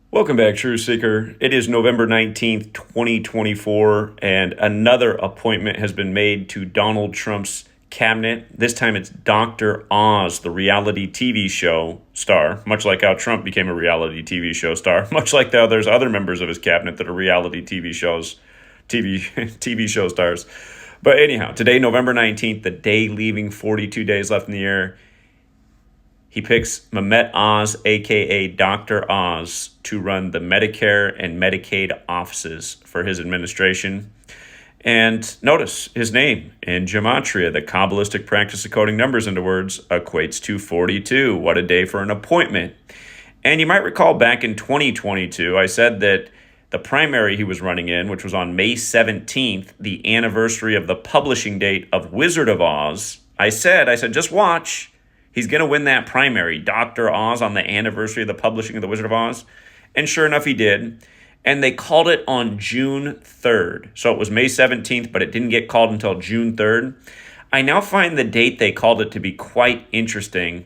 Welcome back, Truth Seeker. It is November 19th, 2024, and another appointment has been made to Donald Trump's cabinet. This time it's Dr. Oz, the reality TV show star, much like how Trump became a reality TV show star, much like how there's other members of his cabinet that are reality TV show stars. But anyhow, today, November 19th, the day leaving 42 days left in the year, he picks Mehmet Oz, a.k.a. Dr. Oz, to run the Medicare and Medicaid offices for his administration. And notice his name in Gematria, the Kabbalistic practice of coding numbers into words, equates to 42. What a day for an appointment. And you might recall back in 2022, I said that the primary he was running in, which was on May 17th, the anniversary of the publishing date of Wizard of Oz, I said, just watch. He's going to win that primary, Dr. Oz, on the anniversary of the publishing of The Wizard of Oz. And sure enough, he did. And they called it on June 3rd. So it was May 17th, but it didn't get called until June 3rd. I now find the date they called it to be quite interesting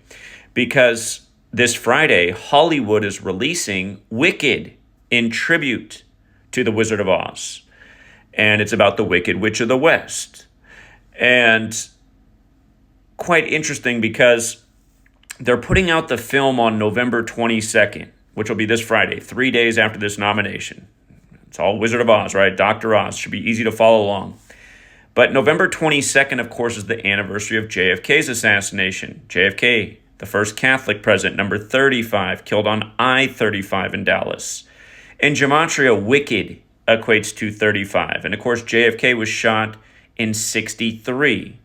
because this Friday, Hollywood is releasing Wicked in tribute to The Wizard of Oz. And it's about the Wicked Witch of the West. And quite interesting because they're putting out the film on November 22nd, which will be this Friday, 3 days after this nomination. It's all Wizard of Oz, right? Dr. Oz. Should be easy to follow along. But November 22nd, of course, is the anniversary of JFK's assassination. JFK, the first Catholic president, number 35, killed on I-35 in Dallas. In Gematria, Wicked equates to 35. And of course, JFK was shot in 63.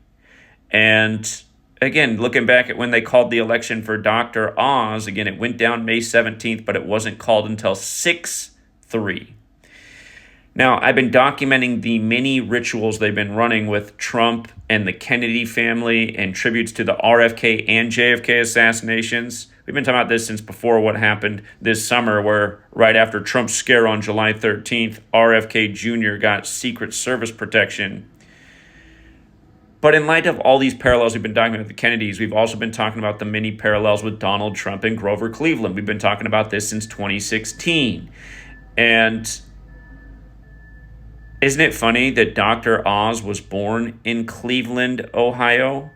And again, looking back at when they called the election for Dr. Oz, again, it went down May 17th, but it wasn't called until 6/3. Now, I've been documenting the many rituals they've been running with Trump and the Kennedy family and tributes to the RFK and JFK assassinations. We've been talking about this since before what happened this summer, where right after Trump's scare on July 13th, RFK Jr. got Secret Service protection. But in light of all these parallels we've been documenting with the Kennedys, we've also been talking about the many parallels with Donald Trump and Grover Cleveland. We've been talking about this since 2016. And isn't it funny that Dr. Oz was born in Cleveland, Ohio?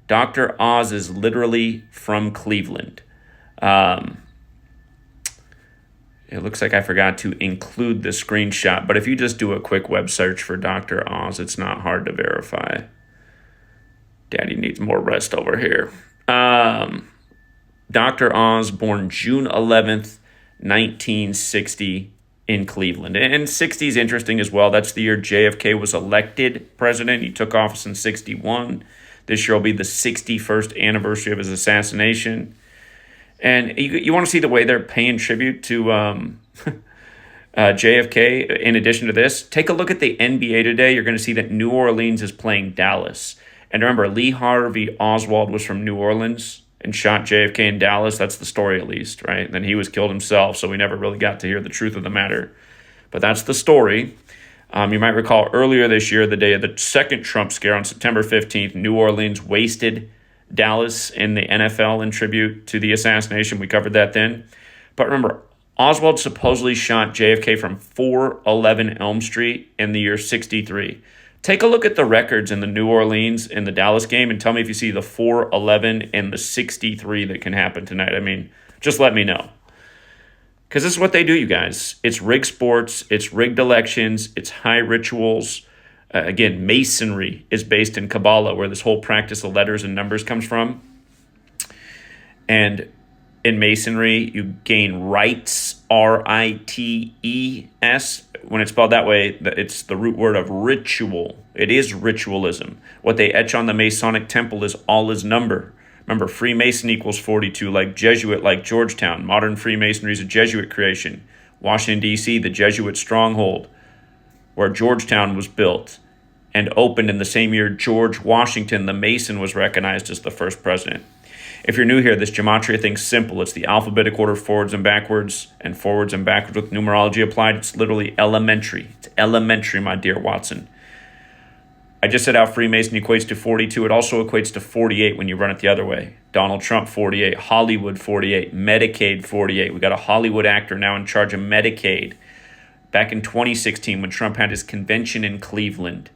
Dr. Oz is literally from Cleveland. It looks like I forgot to include the screenshot, but if you just do a quick web search for Dr. Oz, it's not hard to verify. Daddy needs more rest over here. Dr. Oz, born June 11th, 1960 in Cleveland. And 60 is interesting as well. That's the year JFK was elected president. He took office in 61. This year will be the 61st anniversary of his assassination. And you want to see the way they're paying tribute to JFK in addition to this? Take a look at the NBA today. You're going to see that New Orleans is playing Dallas. And remember, Lee Harvey Oswald was from New Orleans and shot JFK in Dallas. That's the story, at least, right? And then he was killed himself, so we never really got to hear the truth of the matter. But that's the story. You might recall earlier this year, the day of the second Trump scare on September 15th, New Orleans wasted Dallas in the NFL in tribute to the assassination. We covered that then. But remember, Oswald supposedly shot JFK from 411 Elm Street in the year 63. Take a look at the records in the New Orleans and the Dallas game and tell me if you see the 411 and the 63 that can happen tonight. I mean, just let me know. Because this is what they do, you guys. It's rigged sports. It's rigged elections. It's high rituals. Again, Masonry is based in Kabbalah, where this whole practice of letters and numbers comes from. And in Masonry, you gain rites, R-I-T-E-S. When it's spelled that way, it's the root word of ritual. It is ritualism. What they etch on the Masonic temple is all is number. Remember, Freemason equals 42, like Jesuit, like Georgetown. Modern Freemasonry is a Jesuit creation. Washington, D.C., the Jesuit stronghold, where Georgetown was built and opened in the same year George Washington, the Mason, was recognized as the first president. If you're new here, this gematria thing's simple. It's the alphabetic order forwards and backwards with numerology applied. It's literally elementary. It's elementary, my dear Watson. I just said how Freemason equates to 42. It also equates to 48 when you run it the other way. Donald Trump, 48. Hollywood, 48. Medicaid, 48. We got a Hollywood actor now in charge of Medicaid. Back in 2016, when Trump had his convention in Cleveland,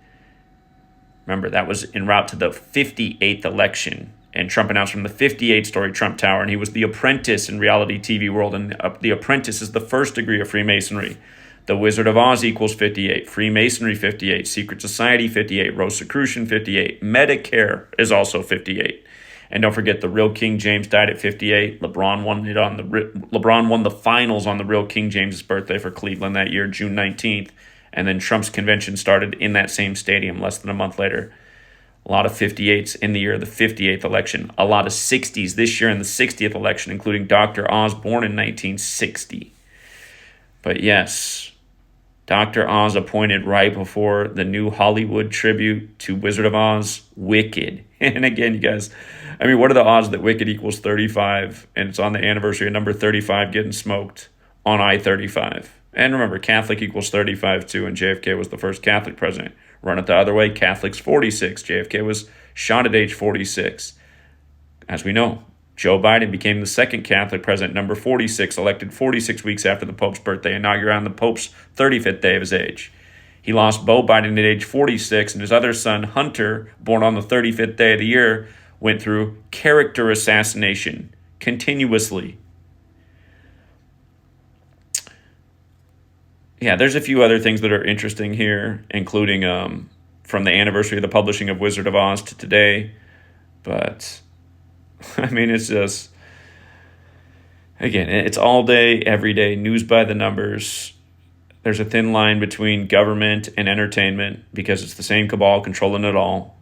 remember, that was en route to the 58th election. And Trump announced from the 58-story Trump Tower, and he was the apprentice in reality TV world. And the apprentice is the first degree of Freemasonry. The Wizard of Oz equals 58. Freemasonry, 58. Secret Society, 58. Rosicrucian, 58. Medicare is also 58. And don't forget, the real King James died at 58. LeBron won the finals on the real King James' birthday for Cleveland that year, June 19th. And then Trump's convention started in that same stadium less than a month later. A lot of 58s in the year of the 58th election. A lot of 60s this year in the 60th election, including Dr. Oz, born in 1960. But yes, Dr. Oz appointed right before the new Hollywood tribute to Wizard of Oz, Wicked. And again, you guys, I mean, what are the odds that Wicked equals 35, and it's on the anniversary of number 35 getting smoked on I-35? And remember, Catholic equals 35 too, and JFK was the first Catholic president. Run it the other way, Catholics 46. JFK was shot at age 46. As we know, Joe Biden became the second Catholic president, number 46, elected 46 weeks after the Pope's birthday, inaugurated on the Pope's 35th day of his age. He lost Beau Biden at age 46, and his other son, Hunter, born on the 35th day of the year, went through character assassination continuously. Yeah, there's a few other things that are interesting here, including from the anniversary of the publishing of Wizard of Oz to today. But, I mean, it's just, again, it's all day, every day, news by the numbers. There's a thin line between government and entertainment because it's the same cabal controlling it all.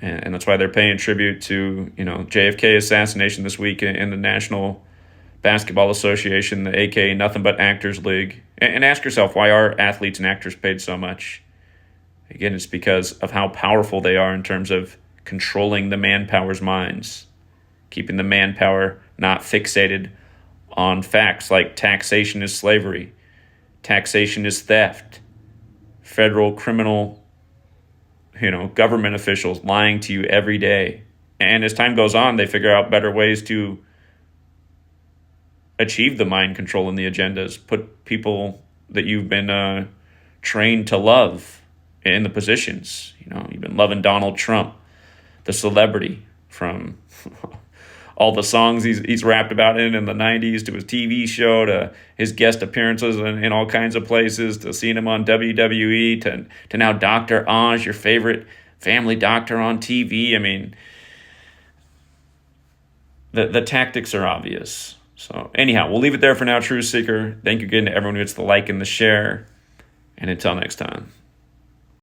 And that's why they're paying tribute to, JFK assassination this week in the National Basketball Association, the AKA Nothing But Actors League. And ask yourself, why are athletes and actors paid so much? Again, it's because of how powerful they are in terms of controlling the manpower's minds, keeping the manpower not fixated on facts like taxation is slavery, taxation is theft, federal criminal, government officials lying to you every day. And as time goes on, they figure out better ways to achieve the mind control and the agendas, put people that you've been trained to love in the positions. You've been loving Donald Trump, the celebrity, from all the songs he's rapped about in the 90s to his TV show to his guest appearances in all kinds of places to seeing him on WWE to now Dr. Oz, your favorite family doctor on TV. I mean, the tactics are obvious. So anyhow, we'll leave it there for now, Truth Seeker. Thank you again to everyone who hits the like and the share. And until next time.